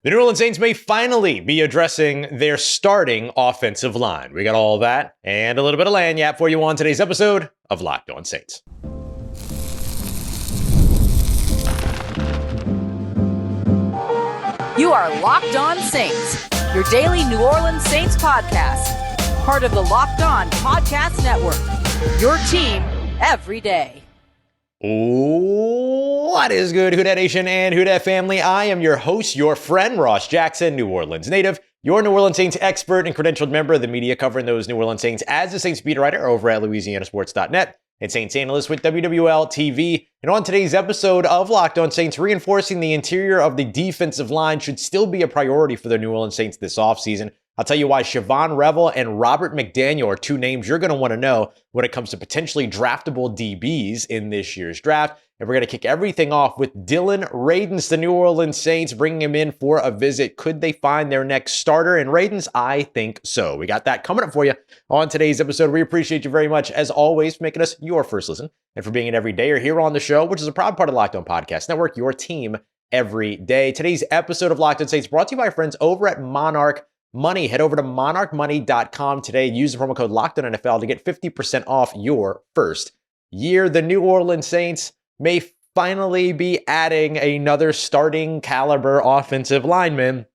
The New Orleans Saints may finally be addressing their starting offensive line. We got all that and a little bit of lagniappe for you on today's episode of Locked On Saints. You are Locked On Saints, your daily New Orleans Saints podcast. Part of the Locked On Podcast Network, your team every day. What is good, Who Dat Nation and Who Dat family? I am your host, your friend, Ross Jackson, New Orleans native, your New Orleans Saints expert and credentialed member of the media covering those New Orleans Saints as a Saints beat writer over at LouisianaSports.net and Saints analyst with WWL TV. And on today's episode of Locked On Saints, reinforcing the interior of the defensive line should still be a priority for the New Orleans Saints this offseason. I'll tell you why Shavon, Revel, and Robert McDaniel are two names you're going to want to know when it comes to potentially draftable DBs in this year's draft. And we're going to kick everything off with Dillon Radunz, the New Orleans Saints, bringing him in for a visit. Could they find their next starter? And Radunz, I think so. We got that coming up for you on today's episode. We appreciate you very much, as always, for making us your first listen and for being an everydayer here on the show, which is a proud part of Locked On Podcast Network, your team every day. Today's episode of Locked On Saints brought to you by our friends over at Monarch Money. Head over to monarchmoney.com today. Use the promo code LOCKEDONNFL to get 50% off your first year. The New Orleans Saints may finally be adding another starting caliber offensive lineman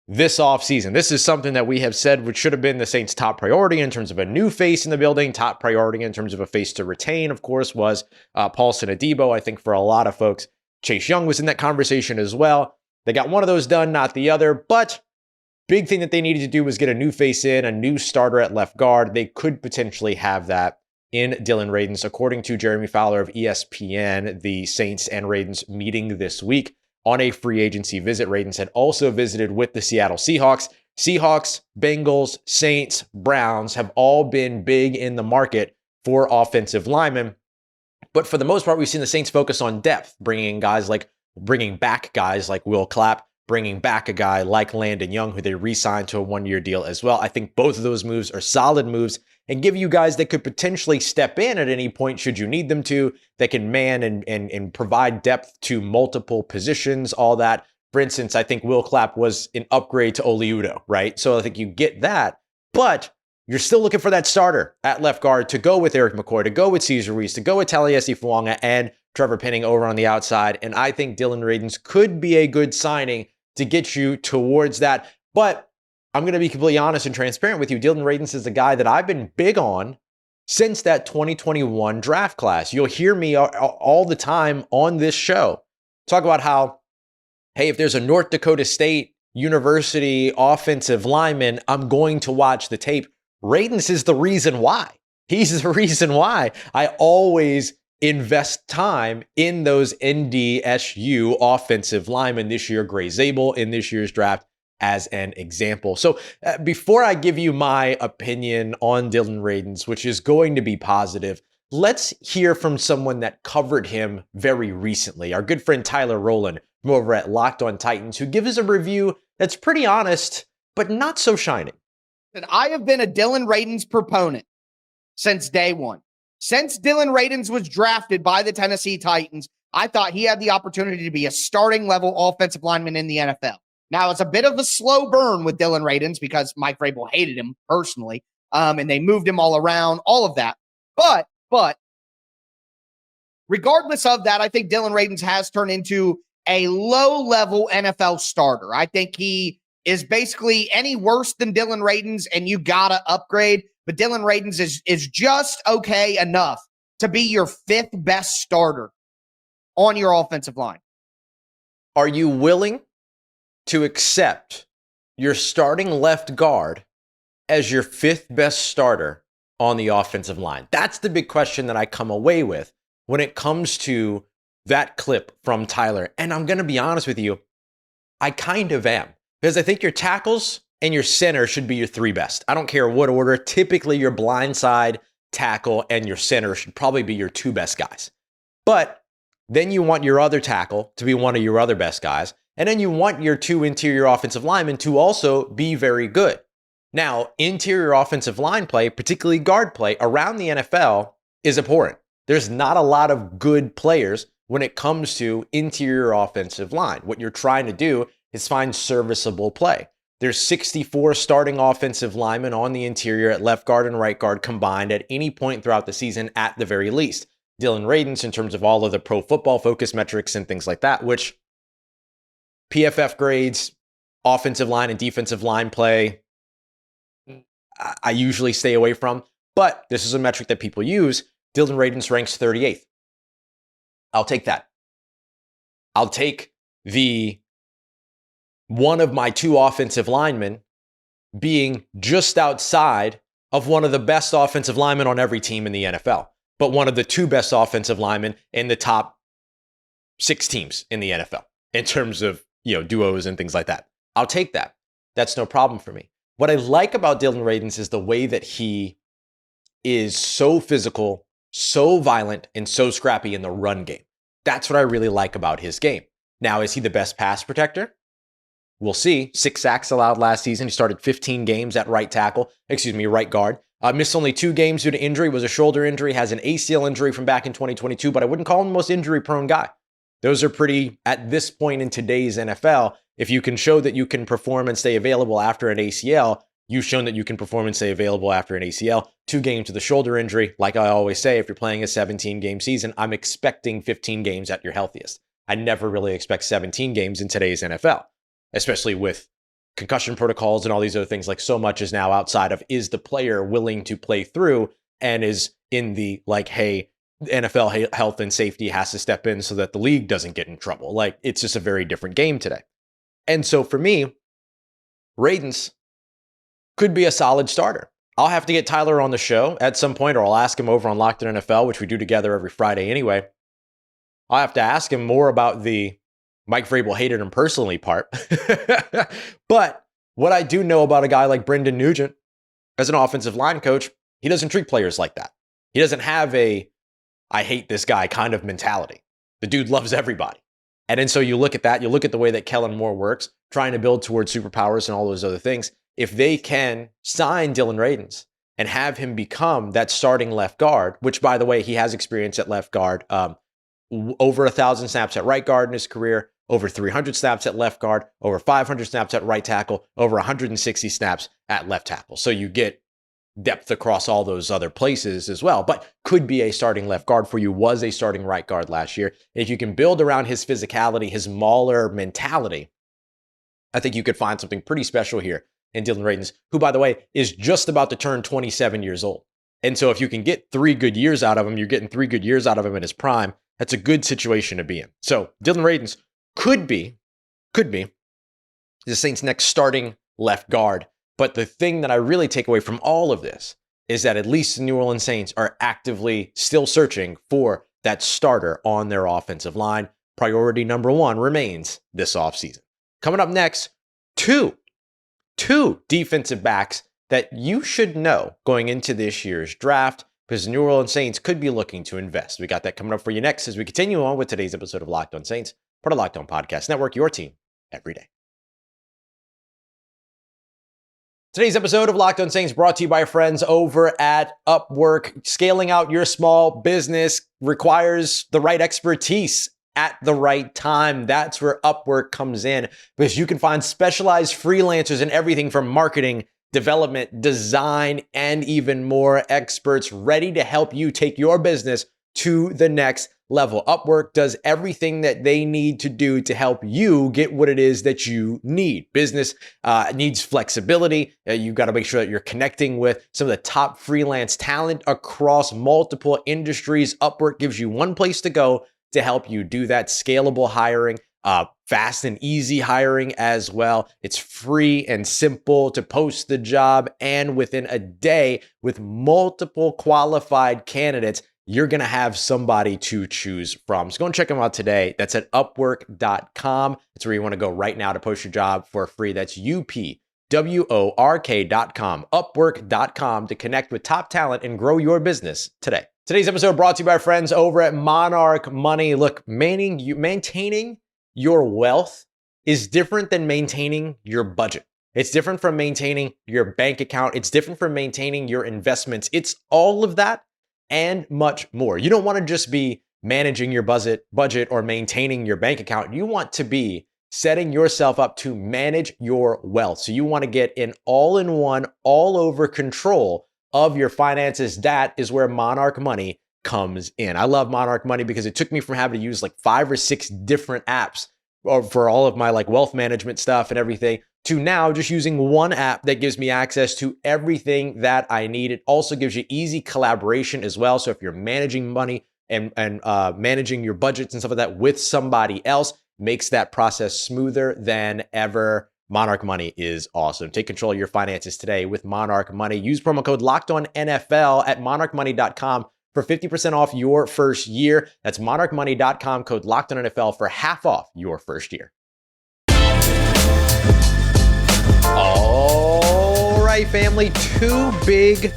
this offseason. This is something that we have said which should have been the Saints' top priority in terms of a new face in the building. Top priority in terms of a face to retain, of course, was Paulson Adebo. I think for a lot of folks, Chase Young was in that conversation as well. They got one of those done, not the other, but big thing that they needed to do was get a new face in, a new starter at left guard. They could potentially have that in Dillon Radunz. According to Jeremy Fowler of ESPN, the Saints and Radunz meeting this week on a free agency visit. Radunz had also visited with the Seattle Seahawks. Seahawks, Bengals, Saints, Browns have all been big in the market for offensive linemen. But for the most part, we've seen the Saints focus on depth, bringing back guys like Will Clapp, bringing back a guy like Landon Young, who they re-signed to a one-year deal as well. I think both of those moves are solid moves and give you guys that could potentially step in at any point should you need them to, that can man and provide depth to multiple positions, all that. For instance, I think Will Clapp was an upgrade to Oli Udoh, right? So I think you get that, but you're still looking for that starter at left guard to go with Eric McCoy, to go with Cesar Ruiz, to go with Taliesin Fuanga and Trevor Penning over on the outside. And I think Dillon Radunz could be a good signing to get you towards that. But I'm going to be completely honest and transparent with you. Dillon Radunz is a guy that I've been big on since that 2021 draft class. You'll hear me all the time on this show talk about how, hey, if there's a North Dakota State University offensive lineman, I'm going to watch the tape. Radunz is the reason why. He's the reason why I always invest time in those NDSU offensive linemen this year. Gray Zabel in this year's draft as an example. So before I give you my opinion on Dillon Radunz, which is going to be positive, let's hear from someone that covered him very recently. Our good friend Tyler Rowland from over at Locked On Titans, who gives us a review that's pretty honest, but not so shining. I have been a Dillon Radunz proponent since day one. Since Dillon Radunz was drafted by the Tennessee Titans, I thought he had the opportunity to be a starting level offensive lineman in the NFL. Now, it's a bit of a slow burn with Dillon Radunz because Mike Vrabel hated him personally, and they moved him all around, all of that. But regardless of that, I think Dillon Radunz has turned into a low-level NFL starter. I think he is basically any worse than Dillon Radunz, and you got to upgrade. But Dillon Radunz is just okay enough to be your fifth best starter on your offensive line. Are you willing to accept your starting left guard as your fifth best starter on the offensive line? That's the big question that I come away with when it comes to that clip from Tyler. And I'm going to be honest with you, I kind of am. Because I think your tackles and your center should be your three best. I don't care what order. Typically, your blindside tackle and your center should probably be your two best guys. But then you want your other tackle to be one of your other best guys. And then you want your two interior offensive linemen to also be very good. Now, interior offensive line play, particularly guard play around the NFL, is abhorrent. There's not a lot of good players when it comes to interior offensive line. What you're trying to do is find serviceable play. There's 64 starting offensive linemen on the interior at left guard and right guard combined at any point throughout the season at the very least. Dillon Radunz, in terms of all of the Pro Football Focus metrics and things like that, which PFF grades, offensive line and defensive line play, I usually stay away from, but this is a metric that people use. Dillon Radunz ranks 38th. I'll take that. I'll take the one of my two offensive linemen being just outside of one of the best offensive linemen on every team in the NFL, but one of the two best offensive linemen in the top 6 teams in the NFL in terms of, duos and things like that. I'll take that. That's no problem for me. What I like about Dillon Radunz is the way that he is so physical, so violent, and so scrappy in the run game. That's what I really like about his game. Now, is he the best pass protector? We'll see. 6 sacks allowed last season. He started 15 games at right guard. Missed only 2 games due to injury, was a shoulder injury, has an ACL injury from back in 2022, but I wouldn't call him the most injury-prone guy. Those are pretty, at this point in today's NFL, if you can show that you can perform and stay available after an ACL, you've shown that you can perform and stay available after an ACL. 2 games with a shoulder injury. Like I always say, if you're playing a 17-game season, I'm expecting 15 games at your healthiest. I never really expect 17 games in today's NFL, especially with concussion protocols and all these other things. Like, so much is now outside of, is the player willing to play through, and is in the, hey, NFL health and safety has to step in so that the league doesn't get in trouble. It's just a very different game today. And so for me, Radunz could be a solid starter. I'll have to get Tyler on the show at some point, or I'll ask him over on Locked On NFL, which we do together every Friday anyway. I'll have to ask him more about the Mike Vrabel hated him personally part. But what I do know about a guy like Brendan Nugent as an offensive line coach, he doesn't treat players like that. He doesn't have a, I hate this guy kind of mentality. The dude loves everybody. And so you look at that, you look at the way that Kellen Moore works, trying to build towards superpowers and all those other things. If they can sign Dillon Radunz and have him become that starting left guard, which, by the way, he has experience at left guard, over 1,000 snaps at right guard in his career, over 300 snaps at left guard, over 500 snaps at right tackle, over 160 snaps at left tackle. So you get depth across all those other places as well, but could be a starting left guard for you, was a starting right guard last year. If you can build around his physicality, his mauler mentality, I think you could find something pretty special here in Dillon Radunz, who, by the way, is just about to turn 27 years old. And so if you can get 3 good years out of him, you're getting 3 good years out of him in his prime. That's a good situation to be in. So Dillon Radunz could be the Saints' next starting left guard. But the thing that I really take away from all of this is that at least the New Orleans Saints are actively still searching for that starter on their offensive line. Priority number 1 remains this offseason. Coming up next, two defensive backs that you should know going into this year's draft, because the New Orleans Saints could be looking to invest. We got that coming up for you next as we continue on with today's episode of Locked On Saints, part of Locked On Podcast Network, your team every day. Today's episode of Locked On Saints brought to you by our friends over at Upwork. Scaling out your small business requires the right expertise at the right time. That's where Upwork comes in, because you can find specialized freelancers in everything from marketing, development, design, and even more, experts ready to help you take your business to the next level. Upwork does everything that they need to do to help you get what it is that you need. Business needs flexibility. You've got to make sure that you're connecting with some of the top freelance talent across multiple industries. Upwork gives you one place to go to help you do that. Scalable hiring, fast and easy hiring as well. It's free and simple to post the job, and within a day, with multiple qualified candidates, you're going to have somebody to choose from. So go and check them out today. That's at upwork.com. That's where you want to go right now to post your job for free. That's UPWORK.com, upwork.com, to connect with top talent and grow your business today. Today's episode brought to you by our friends over at Monarch Money. Look, maintaining your wealth is different than maintaining your budget. It's different from maintaining your bank account. It's different from maintaining your investments. It's all of that and much more. You don't want to just be managing your budget or maintaining your bank account. You want to be setting yourself up to manage your wealth. So you want to get an all-in-one, all-over control of your finances. That is where Monarch Money comes in. I love Monarch Money because it took me from having to use like 5 or 6 different apps for all of my like wealth management stuff and everything, to now just using one app that gives me access to everything that I need. It also gives you easy collaboration as well. So if you're managing money and managing your budgets and stuff like that with somebody else, makes that process smoother than ever. Monarch Money is awesome. Take control of your finances today with Monarch Money. Use promo code LOCKEDONNFL at monarchmoney.com for 50% off your first year. That's monarchmoney.com, code LOCKEDONNFL for half off your first year. All right, family, 2 big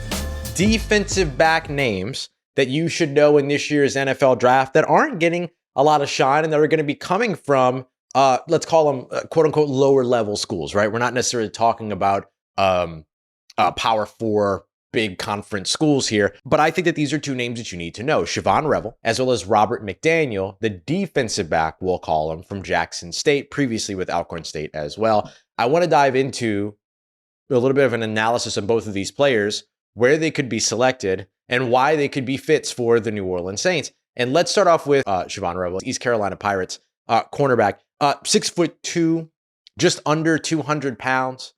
defensive back names that you should know in this year's NFL draft that aren't getting a lot of shine and that are going to be coming from, let's call them quote unquote lower level schools, right? We're not necessarily talking about Power 4 big conference schools here, but I think that these are 2 names that you need to know. Shavon Revel, as well as Robert McDaniel, the defensive back, we'll call him, from Jackson State, previously with Alcorn State as well. I want to dive into a little bit of an analysis on both of these players, where they could be selected, and why they could be fits for the New Orleans Saints. And let's start off with Shavon Revel, East Carolina Pirates, cornerback, 6'2", just under 200 pounds.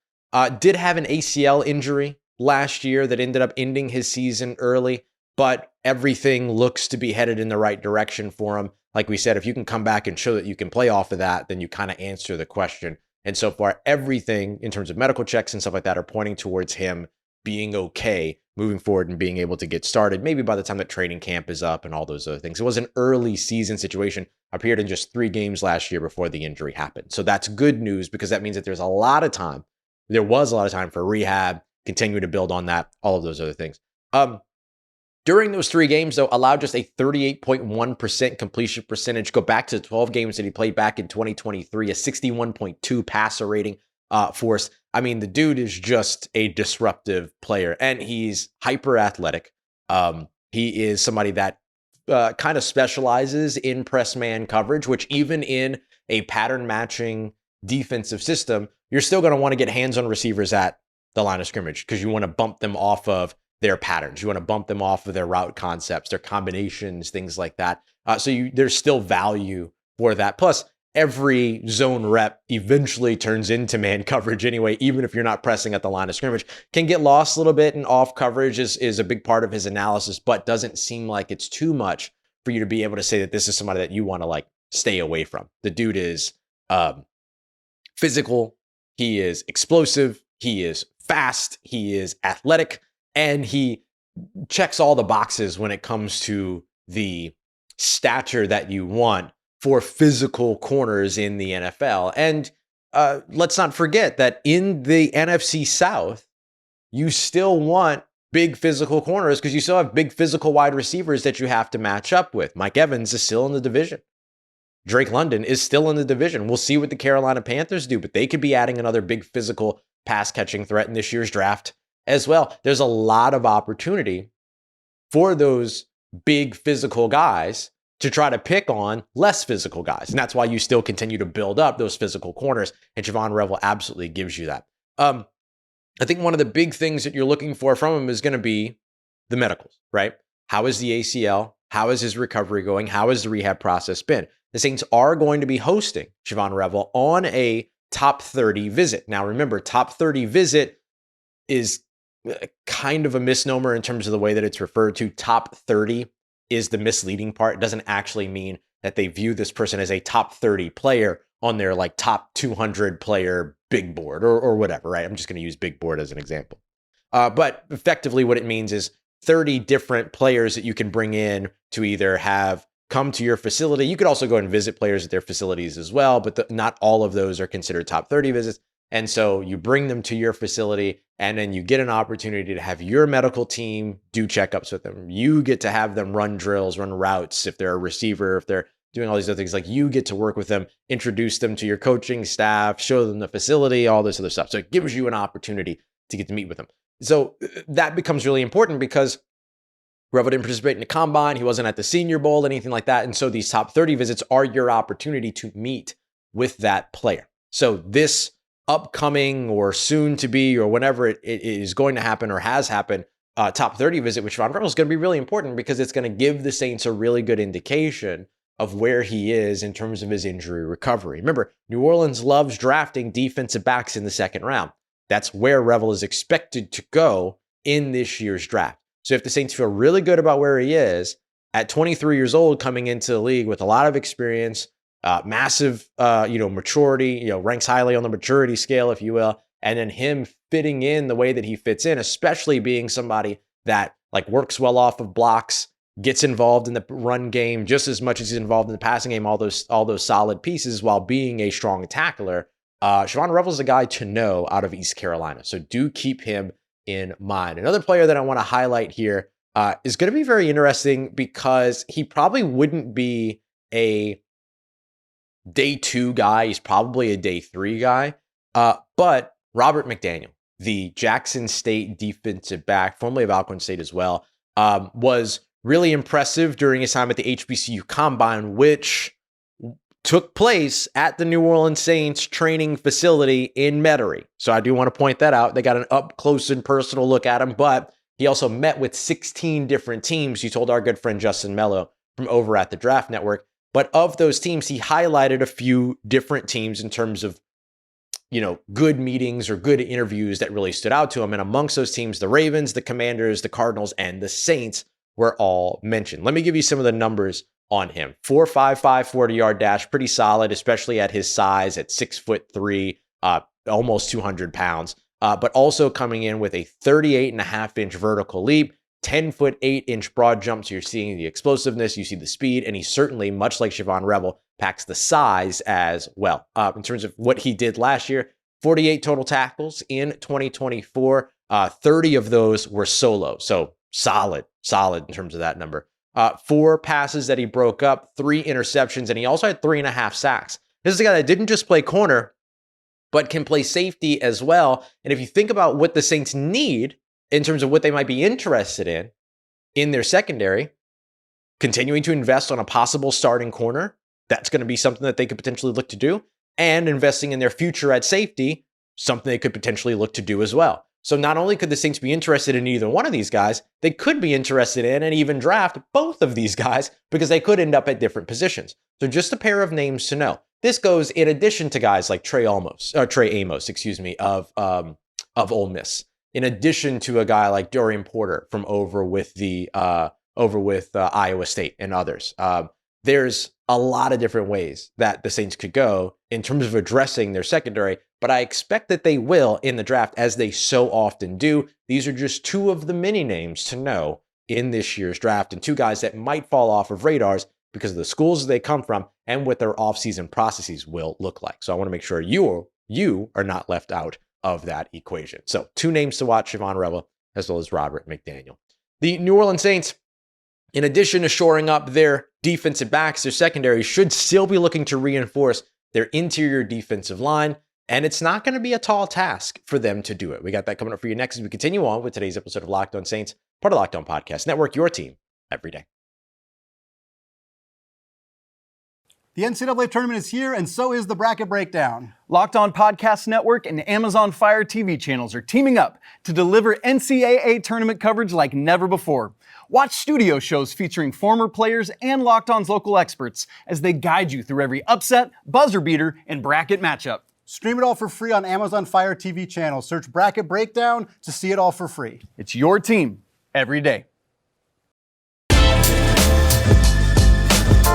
Did have an ACL injury last year that ended up ending his season early, but everything looks to be headed in the right direction for him. Like we said, if you can come back and show that you can play off of that, then you kind of answer the question. And so far, everything in terms of medical checks and stuff like that are pointing towards him being okay moving forward and being able to get started, maybe by the time that training camp is up and all those other things. It was an early season situation, appeared in just 3 games last year before the injury happened. So that's good news, because that means that there's a lot of time. There was a lot of time for rehab, continue to build on that, all of those other things. During those 3 games, though, allowed just a 38.1% completion percentage. Go back to the 12 games that he played back in 2023, a 61.2 passer rating force. I mean, the dude is just a disruptive player, and he's hyper athletic. He is somebody that kind of specializes in press man coverage, which even in a pattern matching defensive system, you're still going to want to get hands on receivers at the line of scrimmage, because you want to bump them off of their patterns. You want to bump them off of their route concepts, their combinations, things like that. So there's still value for that. Plus, every zone rep eventually turns into man coverage anyway, even if you're not pressing at the line of scrimmage. Can get lost a little bit, and off coverage is a big part of his analysis, but doesn't seem like it's too much for you to be able to say that this is somebody that you want to like stay away from. The dude is physical. He is explosive. He is fast. He is athletic. And he checks all the boxes when it comes to the stature that you want for physical corners in the NFL. And let's not forget that in the NFC South, you still want big physical corners, because you still have big physical wide receivers that you have to match up with. Mike Evans is still in the division. Drake London is still in the division. We'll see what the Carolina Panthers do, but they could be adding another big physical pass catching threat in this year's draft as well. There's a lot of opportunity for those big physical guys to try to pick on less physical guys. And that's why you still continue to build up those physical corners. And Shavon Revel absolutely gives you that. I think one of the big things that you're looking for from him is going to be the medicals, right? How is the ACL? How is his recovery going? How has the rehab process been? The Saints are going to be hosting Shavon Revel on a top 30 visit. Now, remember, top 30 visit is kind of a misnomer in terms of the way that it's referred to. Top 30 is the misleading part. It doesn't actually mean that they view this person as a top 30 player on their like top 200 player big board or whatever, right? I'm just going to use big board as an example. But effectively what it means is 30 different players that you can bring in to either have come to your facility. You could also go and visit players at their facilities as well, but not all of those are considered top 30 visits. And so you bring them to your facility, and then you get an opportunity to have your medical team do checkups with them. You get to have them run drills, run routes. If they're a receiver, if they're doing all these other things, like you get to work with them, introduce them to your coaching staff, show them the facility, all this other stuff. So it gives you an opportunity to get to meet with them. So that becomes really important because Revel didn't participate in the combine. He wasn't at the Senior Bowl, anything like that. And so these top 30 visits are your opportunity to meet with that player. So this upcoming or soon to be or whenever it is going to happen or has happened, top 30 visit with Shavon Revel is going to be really important because it's going to give the Saints a really good indication of where he is in terms of his injury recovery. Remember, New Orleans loves drafting defensive backs in the second round. That's where Revel is expected to go in this year's draft. So if the Saints feel really good about where he is at 23 years old, coming into the league with a lot of experience, massive, maturity, ranks highly on the maturity scale, if you will, and then him fitting in the way that he fits in, especially being somebody that like works well off of blocks, gets involved in the run game just as much as he's involved in the passing game, all those solid pieces while being a strong tackler. Shavon Revel is a guy to know out of East Carolina. So do keep him in mind. Another player that I want to highlight here is going to be very interesting because he probably wouldn't be a day 2 guy. He's probably a day 3 guy. But Robert McDaniel, the Jackson State defensive back, formerly of Alcorn State as well, was really impressive during his time at the HBCU Combine, which took place at the New Orleans Saints training facility in Metairie. So I do want to point that out. They got an up close and personal look at him, but he also met with 16 different teams. He told our good friend Justin Mello from over at the Draft Network. But of those teams, he highlighted a few different teams in terms of, good meetings or good interviews that really stood out to him. And amongst those teams, the Ravens, the Commanders, the Cardinals, and the Saints were all mentioned. Let me give you some of the numbers on him. 4.55 40-yard dash, pretty solid, especially at his size at 6'3", almost 200 pounds. But also coming in with a 38.5-inch vertical leap, 10'8" broad jump. So you're seeing the explosiveness, you see the speed, and he certainly, much like Shavon Revel, packs the size as well. In terms of what he did last year, 48 total tackles in 2024. 30 of those were solo. So solid in terms of that number. 4 passes that he broke up, 3 interceptions, and he also had 3.5 sacks. This is a guy that didn't just play corner, but can play safety as well. And if you think about what the Saints need in terms of what they might be interested in their secondary, continuing to invest on a possible starting corner, that's going to be something that they could potentially look to do. And investing in their future at safety, something they could potentially look to do as well. So not only could the Saints be interested in either one of these guys, they could be interested in and even draft both of these guys because they could end up at different positions. So just a pair of names to know. This goes in addition to guys like Trey Amos, of Ole Miss. In addition to a guy like Dorian Porter from over with Iowa State and others. There's a lot of different ways that the Saints could go in terms of addressing their secondary, but I expect that they will in the draft, as they so often do. These are just 2 of the many names to know in this year's draft, and 2 guys that might fall off of radars because of the schools they come from and what their offseason processes will look like. So I want to make sure you are not left out of that equation. So 2 names to watch, Shavon Revel as well as Robert McDaniel. The New Orleans Saints, in addition to shoring up their defensive backs, their secondary should still be looking to reinforce their interior defensive line. And it's not going to be a tall task for them to do it. We got that coming up for you next as we continue on with today's episode of Locked On Saints, part of Locked On Podcast Network, your team every day. The NCAA tournament is here, and so is the Bracket Breakdown. Locked On Podcast Network and Amazon Fire TV channels are teaming up to deliver NCAA tournament coverage like never before. Watch studio shows featuring former players and Locked On's local experts as they guide you through every upset, buzzer beater, and bracket matchup. Stream it all for free on Amazon Fire TV channel. Search Bracket Breakdown to see it all for free. It's your team every day.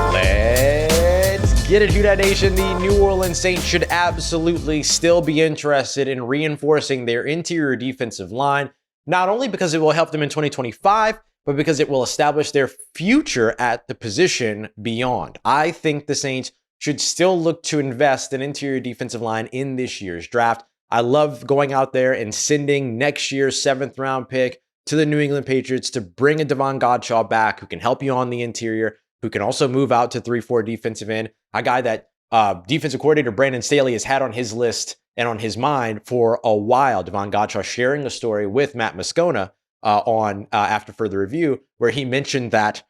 Let's get it, Who Dat Nation. The New Orleans Saints should absolutely still be interested in reinforcing their interior defensive line, not only because it will help them in 2025, but because it will establish their future at the position beyond. I think the Saints should still look to invest in interior defensive line in this year's draft. I love going out there and sending next year's 7th round pick to the New England Patriots to bring a Devon Godshaw back who can help you on the interior, who can also move out to 3-4 defensive end, a guy that defensive coordinator Brandon Staley has had on his list and on his mind for a while. Devon Godshaw sharing a story with Matt Moscona on After Further Review, where he mentioned that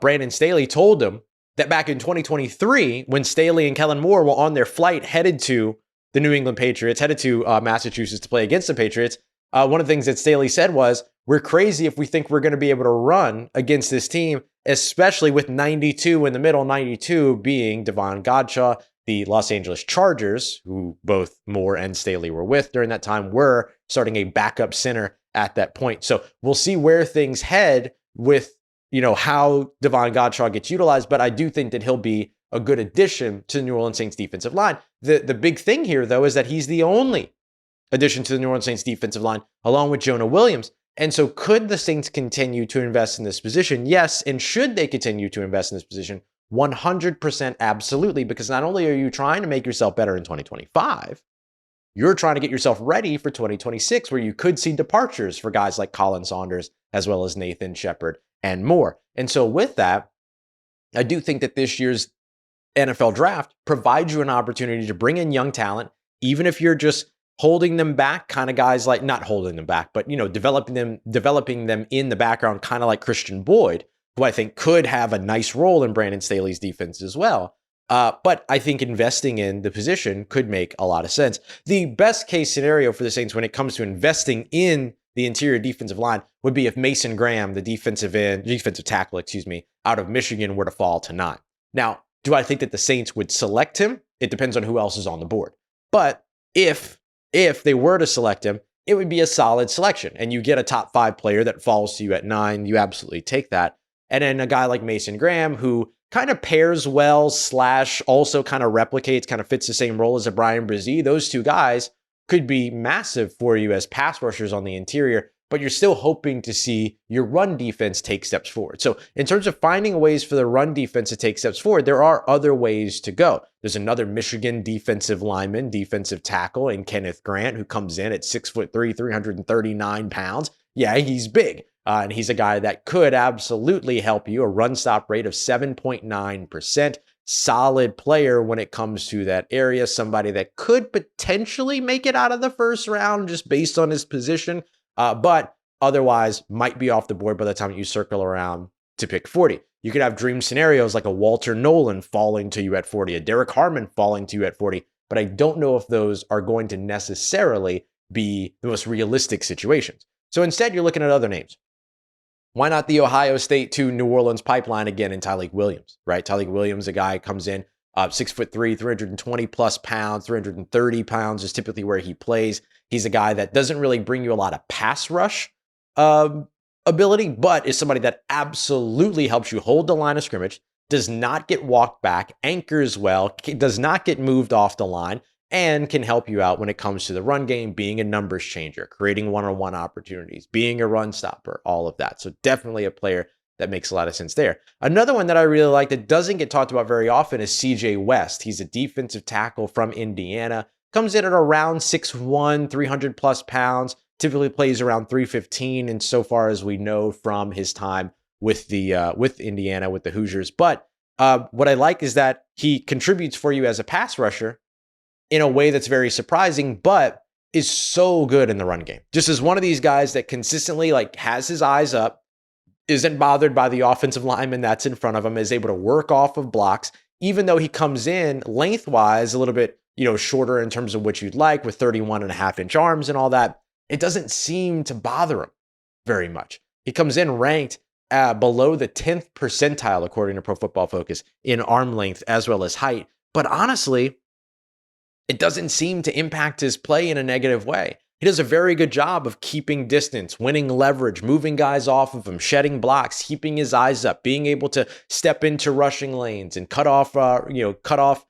Brandon Staley told him that back in 2023, when Staley and Kellen Moore were on their flight headed to the New England Patriots, headed to Massachusetts to play against the Patriots, one of the things that Staley said was, we're crazy if we think we're going to be able to run against this team, especially with 92 in the middle, 92 being Devon Godshaw. The Los Angeles Chargers, who both Moore and Staley were with during that time, were starting a backup center at that point. So we'll see where things head with, how Devon Godshaw gets utilized, but I do think that he'll be a good addition to the New Orleans Saints defensive line. The big thing here, though, is that he's the only addition to the New Orleans Saints defensive line, along with Jonah Williams. And so could the Saints continue to invest in this position? Yes. And should they continue to invest in this position? 100% absolutely, because not only are you trying to make yourself better in 2025, you're trying to get yourself ready for 2026, where you could see departures for guys like Colin Saunders, as well as Nathan Shepard and more. And so with that, I do think that this year's NFL draft provides you an opportunity to bring in young talent, even if you're just holding them back, kind of guys like, not holding them back, but, developing them in the background, kind of like Christian Boyd, who I think could have a nice role in Brandon Staley's defense as well. But I think investing in the position could make a lot of sense. The best case scenario for the Saints when it comes to investing in the interior defensive line would be if Mason Graham, the defensive tackle, out of Michigan, were to fall to 9. Now, do I think that the Saints would select him? It depends on who else is on the board. But if they were to select him, it would be a solid selection. And you get a top 5 player that falls to you at 9, you absolutely take that. And then a guy like Mason Graham, who kind of pairs well / also kind of replicates, kind of fits the same role as a Brian Brzee. Those two guys could be massive for you as pass rushers on the interior, but you're still hoping to see your run defense take steps forward. So in terms of finding ways for the run defense to take steps forward, there are other ways to go. There's another Michigan defensive lineman, defensive tackle, in Kenneth Grant, who comes in at 6'3", 339 pounds. Yeah, he's big. And he's a guy that could absolutely help you. A run stop rate of 7.9%. Solid player when it comes to that area. Somebody that could potentially make it out of the first round just based on his position. But otherwise might be off the board by the time you circle around to pick 40. You could have dream scenarios like a Walter Nolan falling to you at 40, a Derek Harmon falling to you at 40. But I don't know if those are going to necessarily be the most realistic situations. So instead, you're looking at other names. Why not the Ohio State to New Orleans pipeline again in Tyliek Williams, right? Tyliek Williams, a guy comes in 6'3", 320 plus pounds, 330 pounds is typically where he plays. He's a guy that doesn't really bring you a lot of pass rush ability, but is somebody that absolutely helps you hold the line of scrimmage, does not get walked back, anchors well, does not get moved off the line, and can help you out when it comes to the run game, being a numbers changer, creating one-on-one opportunities, being a run stopper, all of that. So definitely a player that makes a lot of sense there. Another one that I really like that doesn't get talked about very often is CJ West. He's a defensive tackle from Indiana, comes in at around 6'1", 300 plus pounds, typically plays around 315, and so far as we know from his time with Indiana, with the Hoosiers. But what I like is that he contributes for you as a pass rusher in a way that's very surprising, but is so good in the run game. Just as one of these guys that consistently has his eyes up, isn't bothered by the offensive lineman that's in front of him, is able to work off of blocks, even though he comes in lengthwise a little bit, shorter in terms of what you'd like, with 31.5-inch arms and all that. It doesn't seem to bother him very much. He comes in ranked below the 10th percentile, according to Pro Football Focus, in arm length as well as height. But honestly, it doesn't seem to impact his play in a negative way. He does a very good job of keeping distance, winning leverage, moving guys off of him, shedding blocks, keeping his eyes up, being able to step into rushing lanes and cut off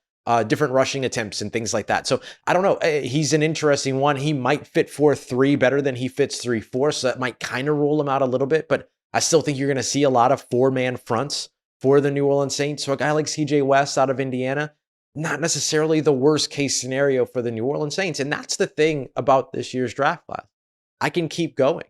different rushing attempts and things like that. So I don't know. He's an interesting one. He might fit 4-3 better than he fits 3-4. So that might kind of rule him out a little bit, but I still think you're going to see a lot of 4-man fronts for the New Orleans Saints. So a guy like CJ West out of Indiana, not necessarily the worst case scenario for the New Orleans Saints. And that's the thing about this year's draft class. I can keep going.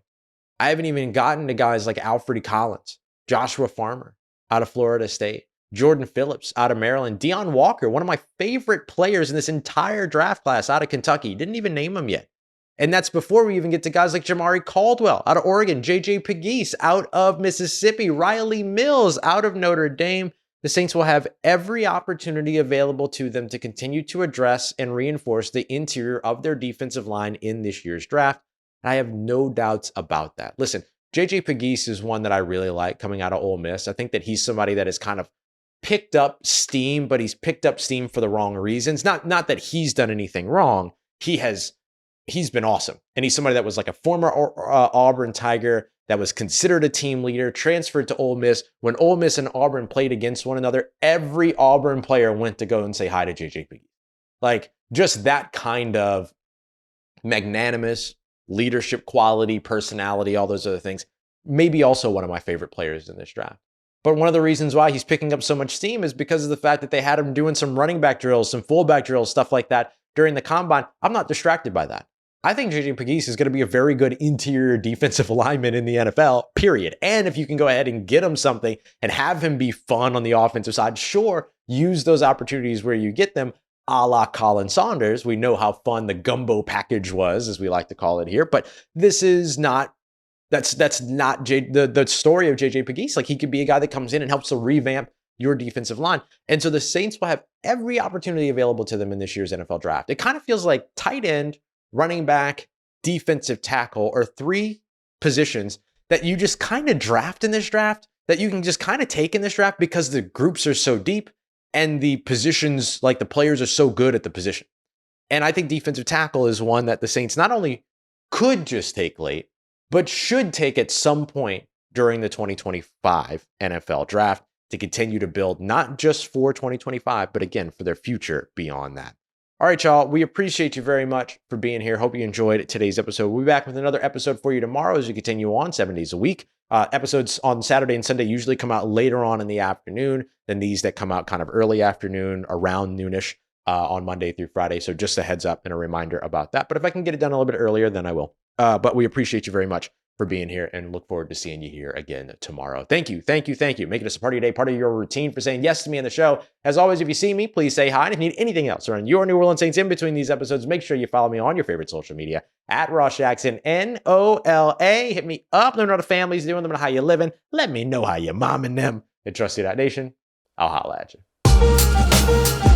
I haven't even gotten to guys like Alfred Collins, Joshua Farmer out of Florida State, Jordan Phillips out of Maryland, Deion Walker, one of my favorite players in this entire draft class out of Kentucky. Didn't even name him yet. And that's before we even get to guys like Jamari Caldwell out of Oregon, JJ Pegues out of Mississippi, Riley Mills out of Notre Dame, the Saints will have every opportunity available to them to continue to address and reinforce the interior of their defensive line in this year's draft. And I have no doubts about that. Listen, JJ Pegues is one that I really like coming out of Ole Miss. I think that he's somebody that has kind of picked up steam, but he's picked up steam for the wrong reasons. Not that he's done anything wrong. He's been awesome. And he's somebody that was like a former Auburn Tiger that was considered a team leader, transferred to Ole Miss. When Ole Miss and Auburn played against one another, every Auburn player went to go and say hi to JJ Pegues. Like, just that kind of magnanimous leadership quality, personality, all those other things. Maybe also one of my favorite players in this draft. But one of the reasons why he's picking up so much steam is because of the fact that they had him doing some running back drills, some fullback drills, stuff like that during the combine. I'm not distracted by that. I think JJ Pegues is going to be a very good interior defensive lineman in the NFL, period. And if you can go ahead and get him something and have him be fun on the offensive side, sure, use those opportunities where you get them, a la Colin Saunders. We know how fun the gumbo package was, as we like to call it here, but this is not, that's not the story of JJ Pegues. Like, he could be a guy that comes in and helps to revamp your defensive line. And so the Saints will have every opportunity available to them in this year's NFL draft. It kind of feels like tight end, running back, defensive tackle are three positions that you just kind of draft in this draft, that you can just kind of take in this draft because the groups are so deep and the positions, like the players are so good at the position. And I think defensive tackle is one that the Saints not only could just take late, but should take at some point during the 2025 NFL draft to continue to build not just for 2025, but again, for their future beyond that. All right, y'all, we appreciate you very much for being here. Hope you enjoyed today's episode. We'll be back with another episode for you tomorrow as we continue on 7 days a week. Episodes on Saturday and Sunday usually come out later on in the afternoon than these that come out kind of early afternoon, around noonish on Monday through Friday. So just a heads up and a reminder about that. But if I can get it done a little bit earlier, then I will. But we appreciate you very much for being here and look forward to seeing you here again tomorrow. Thank you. Make it a part of your day, part of your routine, for saying yes to me on the show. As always, if you see me, please say hi. And if you need anything else around your New Orleans Saints in between these episodes, make sure you follow me on your favorite social media at Ross Jackson, NOLA. Hit me up. Let me know how the family's doing. Let me know how you're living. Let me know how your mom and them. At Trusty That Nation, I'll holla at you.